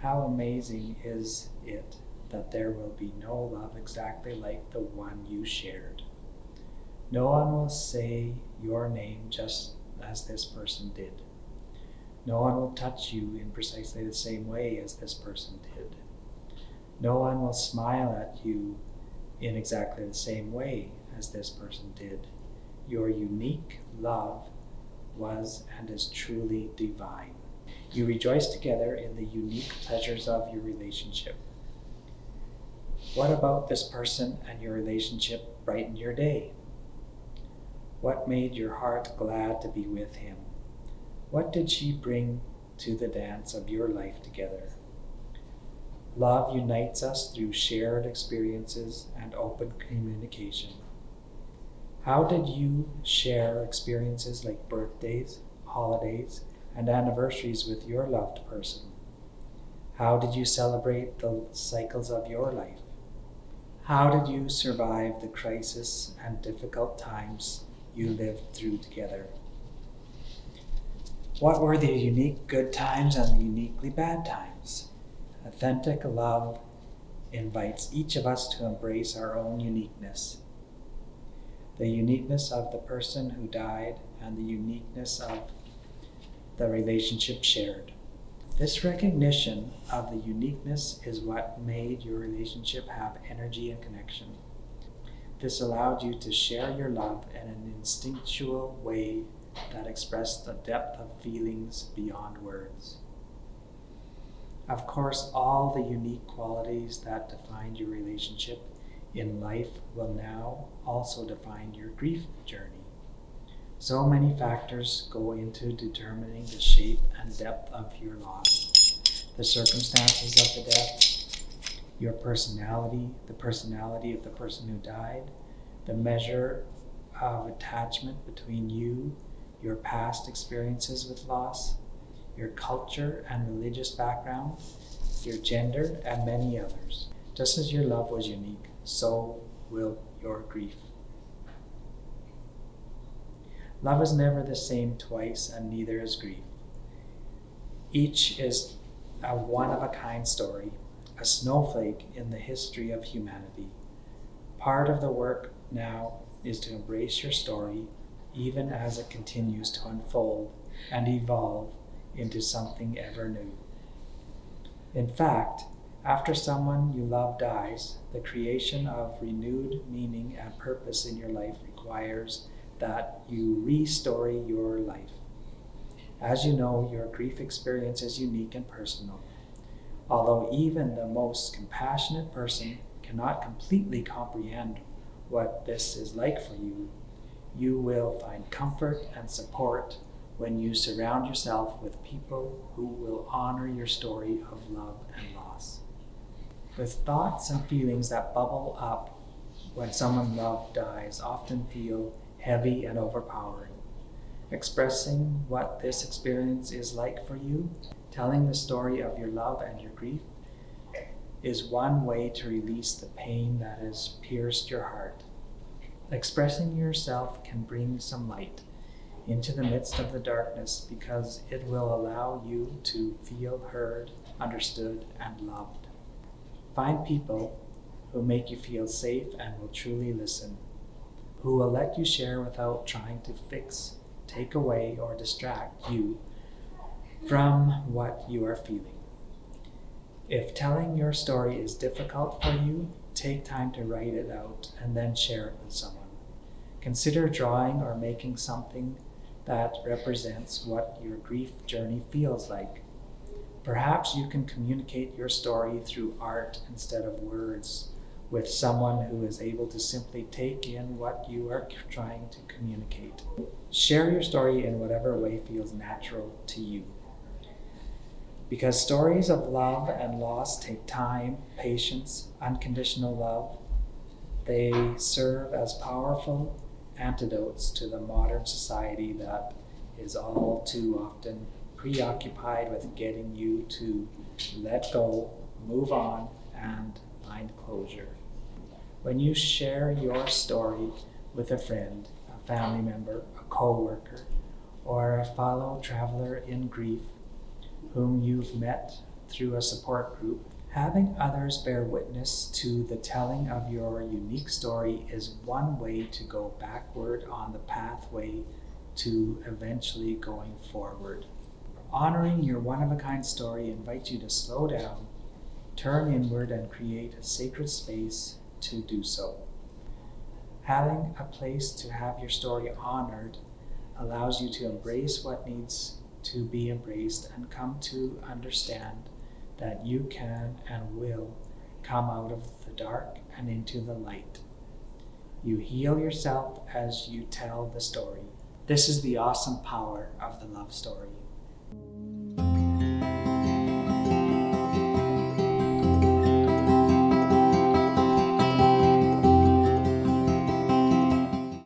How amazing is it that there will be no love exactly like the one you shared. No one will say your name just as this person did. No one will touch you in precisely the same way as this person did. No one will smile at you in exactly the same way as this person did. Your unique love was and is truly divine. You rejoice together in the unique pleasures of your relationship. What about this person and your relationship brightened your day? What made your heart glad to be with him? What did she bring to the dance of your life together? Love unites us through shared experiences and open communication. How did you share experiences like birthdays, holidays, and anniversaries with your loved person? How did you celebrate the cycles of your life? How did you survive the crisis and difficult times you lived through together? What were the unique good times and the uniquely bad times? Authentic love invites each of us to embrace our own uniqueness. The uniqueness of the person who died and the uniqueness of the relationship shared. This recognition of the uniqueness is what made your relationship have energy and connection. This allowed you to share your love in an instinctual way that expressed the depth of feelings beyond words. Of course, all the unique qualities that defined your relationship in life will now also define your grief journey. So many factors go into determining the shape and depth of your loss. The circumstances of the death, your personality, the personality of the person who died, the measure of attachment between you, your past experiences with loss, your culture and religious background, your gender, and many others. Just as your love was unique, so will your grief. Love is never the same twice, and neither is grief. Each is a one-of-a-kind story, a snowflake in the history of humanity. Part of the work now is to embrace your story, even as it continues to unfold and evolve into something ever new. In fact, after someone you love dies, the creation of renewed meaning and purpose in your life requires that you re-story your life. As you know, your grief experience is unique and personal. Although even the most compassionate person cannot completely comprehend what this is like for you, you will find comfort and support when you surround yourself with people who will honor your story of love and loss. With thoughts and feelings that bubble up when someone loved dies often feel heavy and overpowering. Expressing what this experience is like for you, telling the story of your love and your grief, is one way to release the pain that has pierced your heart. Expressing yourself can bring some light into the midst of the darkness because it will allow you to feel heard, understood, and loved. Find people who make you feel safe and will truly listen, who will let you share without trying to fix, take away, or distract you from what you are feeling. If telling your story is difficult for you, take time to write it out and then share it with someone. Consider drawing or making something that represents what your grief journey feels like. Perhaps you can communicate your story through art instead of words with someone who is able to simply take in what you are trying to communicate. Share your story in whatever way feels natural to you. Because stories of love and loss take time, patience, unconditional love, they serve as powerful antidotes to the modern society that is all too often preoccupied with getting you to let go, move on, and find closure. When you share your story with a friend, a family member, a co-worker, or a fellow traveler in grief whom you've met through a support group. Having others bear witness to the telling of your unique story is one way to go backward on the pathway to eventually going forward. Honoring your one-of-a-kind story invites you to slow down, turn inward, and create a sacred space to do so. Having a place to have your story honored allows you to embrace what needs to be embraced and come to understand that you can and will come out of the dark and into the light. You heal yourself as you tell the story. This is the awesome power of the love story.